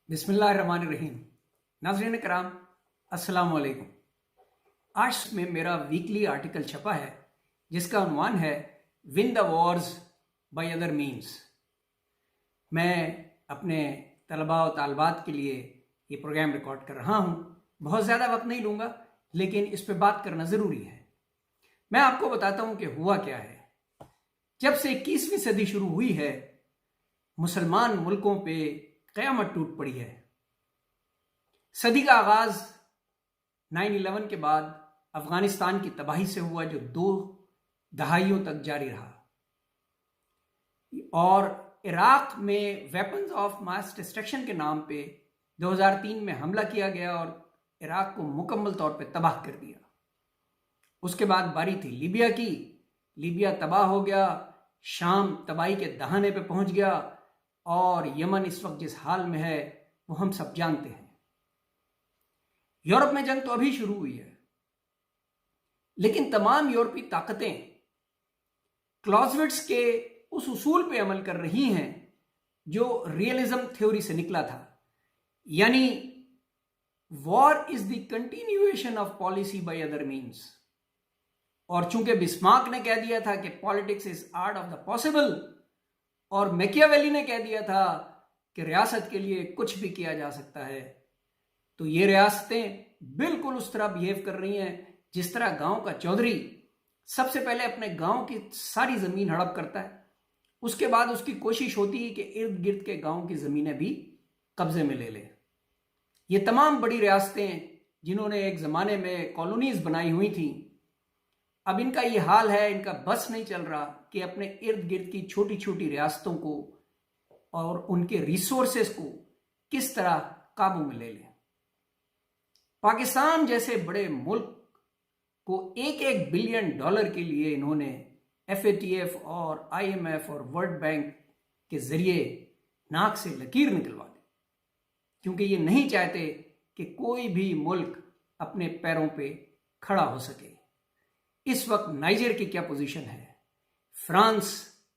बिस्मिल्लाहिर्रहमानिर्रहीम। नाज़रीन कराम, अस्सलाम वालेकुम। आज में मेरा वीकली आर्टिकल छपा है जिसका उन्वान है win the Wars by other means. मैं अपने तलबा और तालबात के लिए ये प्रोग्राम रिकॉर्ड कर रहा हूँ। बहुत ज़्यादा वक्त नहीं लूँगा, लेकिन इस पर बात करना ज़रूरी है। मैं आपको बताता हूँ कि हुआ क्या है। जब से 21वीं सदी शुरू हुई है, मुसलमान मुल्कों पे क़यामत टूट पड़ी है। सदी का आगाज 9/11 के बाद अफगानिस्तान की तबाही से हुआ, जो 2 दहाइयों तक जारी रहा, और इराक में वेपन्स ऑफ मास डिस्ट्रक्शन के नाम पे 2003 में हमला किया गया और इराक को मुकम्मल तौर पे तबाह कर दिया। उसके बाद बारी थी लीबिया की। लीबिया तबाह हो गया, शाम तबाही के दहाने पे पहुंच गया, और यमन इस वक्त जिस हाल में है वो हम सब जानते हैं। यूरोप में जंग तो अभी शुरू हुई है, लेकिन तमाम यूरोपीय ताकतें क्लॉज़विट्ज़ के उस उसूल पे अमल कर रही हैं जो रियलिज्म थ्योरी से निकला था, यानी war is the continuation of policy by other means. और चूंकि बिस्मार्क ने कह दिया था कि politics is art of the possible, और मैकियावेली ने कह दिया था कि रियासत के लिए कुछ भी किया जा सकता है, तो ये रियासतें बिल्कुल उस तरह बिहेव कर रही हैं जिस तरह गांव का चौधरी सबसे पहले अपने गांव की सारी जमीन हड़प करता है, उसके बाद उसकी कोशिश होती है कि इर्द गिर्द के गांव की जमीनें भी कब्जे में ले ले। ये तमाम बड़ी रियासतें जिन्होंने एक जमाने में कॉलोनीज बनाई हुई थी, अब इनका ये हाल है, इनका बस नहीं चल रहा कि अपने इर्द गिर्द की छोटी छोटी रियासतों को और उनके रिसोर्सेस को किस तरह काबू में ले लें। पाकिस्तान जैसे बड़े मुल्क को $1-1 बिलियन के लिए इन्होंने FATF और IMF और वर्ल्ड बैंक के जरिए नाक से लकीर निकलवा दी, क्योंकि ये नहीं चाहते कि कोई भी मुल्क अपने पैरों पे खड़ा हो सके। इस वक्त नाइजर की क्या पोजीशन है? फ्रांस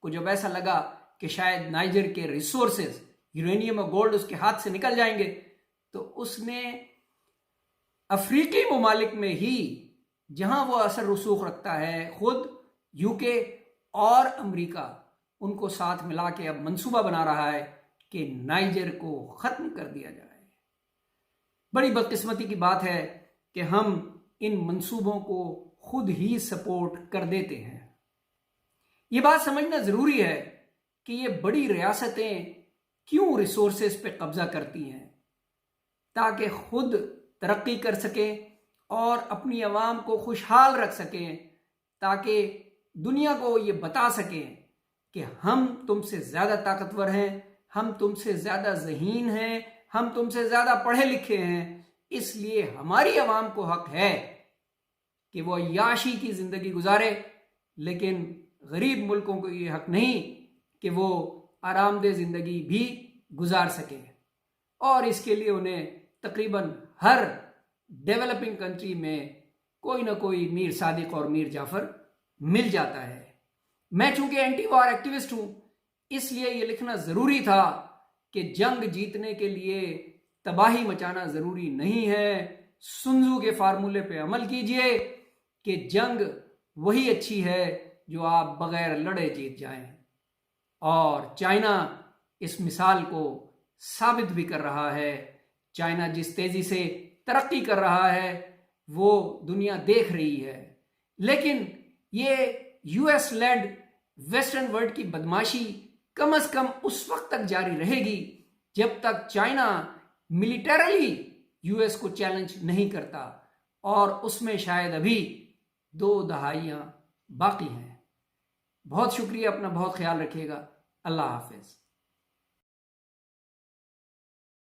को जब ऐसा लगा कि शायद नाइजर के रिसोर्सेज, यूरेनियम और गोल्ड उसके हाथ से निकल जाएंगे, तो उसने अफ्रीकी ममालिक में ही, जहां वो असर रसूख रखता है, खुद UK और अमेरिका, उनको साथ मिला के अब मंसूबा बना रहा है कि नाइजर को खत्म कर दिया जाए। बड़ी बदकिस्मती की बात है कि हम इन मंसूबों को खुद ही सपोर्ट कर देते हैं। ये बात समझना जरूरी है कि ये बड़ी रियासतें क्यों रिसोर्सेज पे कब्जा करती हैं, ताकि खुद तरक्की कर सकें और अपनी आवाम को खुशहाल रख सकें, ताकि दुनिया को ये बता सकें कि हम तुमसे ज़्यादा ताकतवर हैं, हम तुमसे ज़्यादा ज़हीन हैं, हम तुमसे ज़्यादा पढ़े लिखे हैं। इसलिए हमारी आवाम को हक है कि वो याशी की ज़िंदगी गुजारे, लेकिन गरीब मुल्कों को ये हक नहीं कि वो आरामदेह ज़िंदगी भी गुजार सकें। और इसके लिए उन्हें तकरीबन हर डेवलपिंग कंट्री में कोई ना कोई मीर सादिक और मीर जाफर मिल जाता है। मैं चूंकि एंटी वॉर एक्टिविस्ट हूं, इसलिए ये लिखना जरूरी था कि जंग जीतने के लिए तबाही मचाना जरूरी नहीं है। सुन्जू के फार्मूले पे अमल कीजिए कि जंग वही अच्छी है जो आप बगैर लड़े जीत जाएं। और चाइना इस मिसाल को साबित भी कर रहा है। चाइना जिस तेजी से तरक्की कर रहा है वो दुनिया देख रही है, लेकिन ये US लेड वेस्टर्न वर्ल्ड की बदमाशी कम से कम उस वक्त तक जारी रहेगी जब तक चाइना मिलिटरली US को चैलेंज नहीं करता, और उसमें शायद अभी 2 दहाइयां बाकी हैं। बहुत शुक्रिया, अपना बहुत ख्याल रखिएगा। अल्लाह हाफिज।